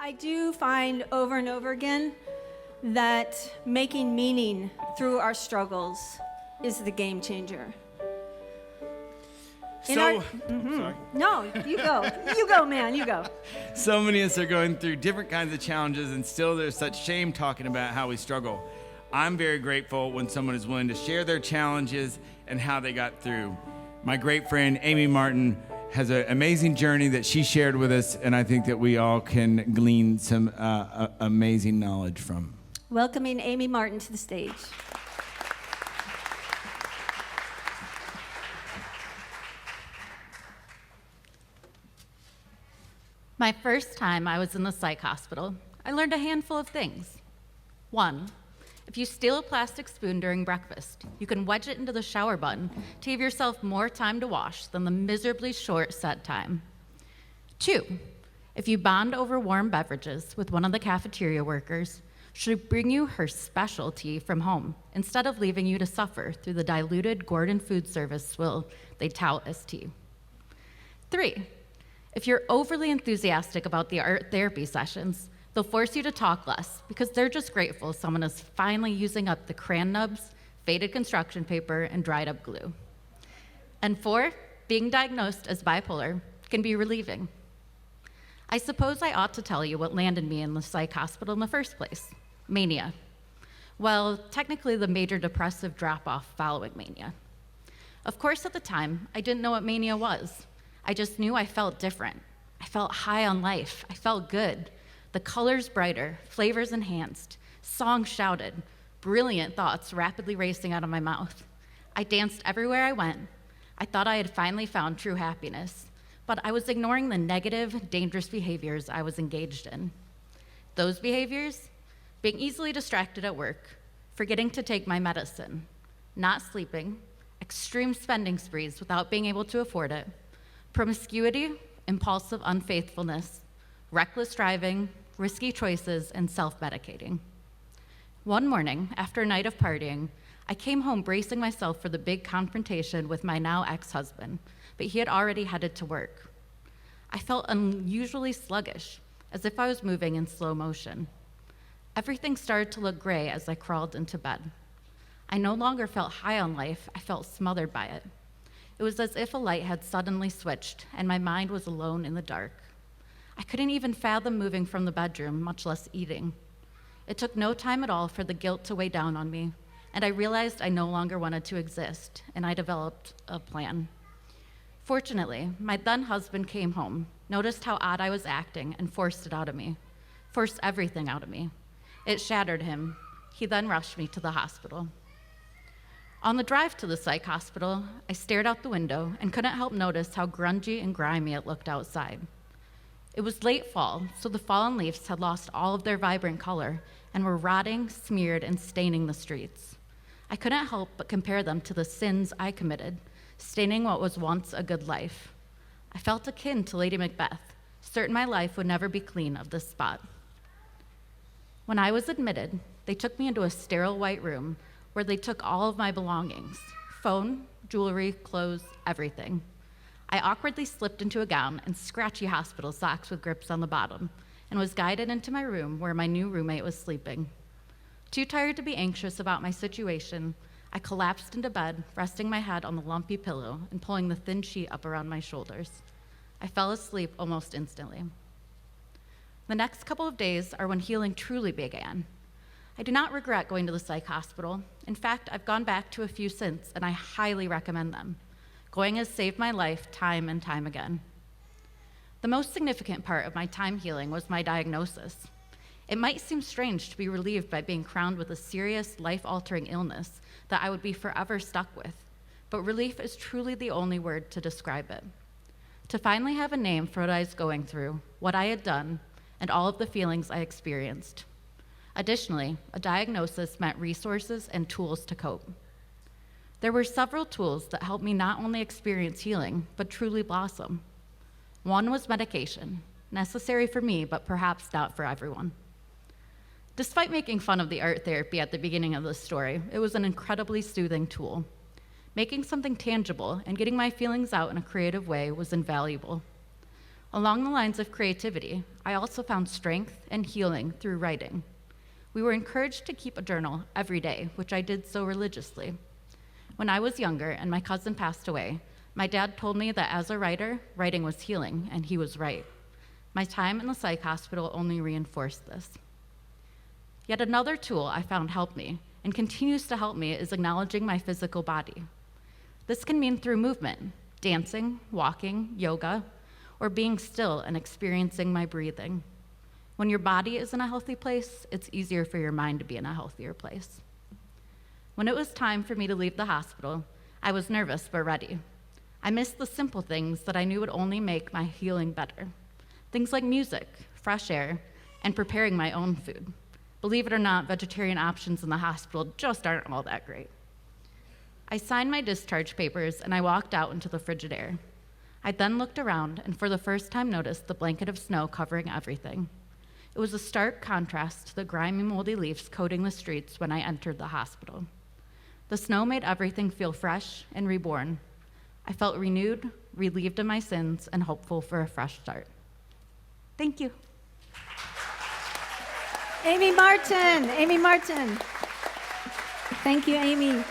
I do find over and over again that making meaning through our struggles is the game changer. Sorry. No, you go. You go, man, you go. So many of us are going through different kinds of challenges, and still there's such shame talking about how we struggle. I'm very grateful when someone is willing to share their challenges and how they got through. My great friend, Amy Martin, has an amazing journey that she shared with us, and I think that we all can glean some amazing knowledge from. Welcoming Amy Martin to the stage. My first time I was in the psych hospital, I learned a handful of things. 1, if you steal a plastic spoon during breakfast, you can wedge it into the shower button to give yourself more time to wash than the miserably short set time. 2, if you bond over warm beverages with one of the cafeteria workers, she'll bring you her special tea from home instead of leaving you to suffer through the diluted Gordon food service swill they tout as tea. 3, if you're overly enthusiastic about the art therapy sessions, they'll force you to talk less because they're just grateful someone is finally using up the crayon nubs, faded construction paper, and dried up glue. And 4, being diagnosed as bipolar can be relieving. I suppose I ought to tell you what landed me in the psych hospital in the first place: mania. Well, technically the major depressive drop-off following mania. Of course, at the time, I didn't know what mania was. I just knew I felt different. I felt high on life. I felt good. The colors brighter, flavors enhanced, songs shouted, brilliant thoughts rapidly racing out of my mouth. I danced everywhere I went. I thought I had finally found true happiness, but I was ignoring the negative, dangerous behaviors I was engaged in. Those behaviors: being easily distracted at work, forgetting to take my medicine, not sleeping, extreme spending sprees without being able to afford it, promiscuity, impulsive unfaithfulness, reckless driving, risky choices, and self-medicating. One morning, after a night of partying, I came home bracing myself for the big confrontation with my now ex-husband, but he had already headed to work. I felt unusually sluggish, as if I was moving in slow motion. Everything started to look gray as I crawled into bed. I no longer felt high on life, I felt smothered by it. It was as if a light had suddenly switched, and my mind was alone in the dark. I couldn't even fathom moving from the bedroom, much less eating. It took no time at all for the guilt to weigh down on me, and I realized I no longer wanted to exist, and I developed a plan. Fortunately, my then husband came home, noticed how odd I was acting, and forced it out of me. Forced everything out of me. It shattered him. He then rushed me to the hospital. On the drive to the psych hospital, I stared out the window and couldn't help notice how grungy and grimy it looked outside. It was late fall, so the fallen leaves had lost all of their vibrant color and were rotting, smeared, and staining the streets. I couldn't help but compare them to the sins I committed, staining what was once a good life. I felt akin to Lady Macbeth, certain my life would never be clean of this spot. When I was admitted, they took me into a sterile white room where they took all of my belongings: phone, jewelry, clothes, everything. I awkwardly slipped into a gown and scratchy hospital socks with grips on the bottom and was guided into my room where my new roommate was sleeping. Too tired to be anxious about my situation, I collapsed into bed, resting my head on the lumpy pillow and pulling the thin sheet up around my shoulders. I fell asleep almost instantly. The next couple of days are when healing truly began. I do not regret going to the psych hospital. In fact, I've gone back to a few since, and I highly recommend them. Going has saved my life time and time again. The most significant part of my time healing was my diagnosis. It might seem strange to be relieved by being crowned with a serious, life-altering illness that I would be forever stuck with, but relief is truly the only word to describe it. To finally have a name for what I was going through, what I had done, and all of the feelings I experienced. Additionally, a diagnosis meant resources and tools to cope. There were several tools that helped me not only experience healing, but truly blossom. One was medication, necessary for me, but perhaps not for everyone. Despite making fun of the art therapy at the beginning of this story, it was an incredibly soothing tool. Making something tangible and getting my feelings out in a creative way was invaluable. Along the lines of creativity, I also found strength and healing through writing. We were encouraged to keep a journal every day, which I did so religiously. When I was younger and my cousin passed away, my dad told me that as a writer, writing was healing, and he was right. My time in the psych hospital only reinforced this. Yet another tool I found helped me, and continues to help me, is acknowledging my physical body. This can mean through movement, dancing, walking, yoga, or being still and experiencing my breathing. When your body is in a healthy place, it's easier for your mind to be in a healthier place. When it was time for me to leave the hospital, I was nervous but ready. I missed the simple things that I knew would only make my healing better. Things like music, fresh air, and preparing my own food. Believe it or not, vegetarian options in the hospital just aren't all that great. I signed my discharge papers and I walked out into the frigid air. I then looked around and for the first time noticed the blanket of snow covering everything. It was a stark contrast to the grimy, moldy leaves coating the streets when I entered the hospital. The snow made everything feel fresh and reborn. I felt renewed, relieved of my sins, and hopeful for a fresh start. Thank you. Amy Martin. Thank you, Amy.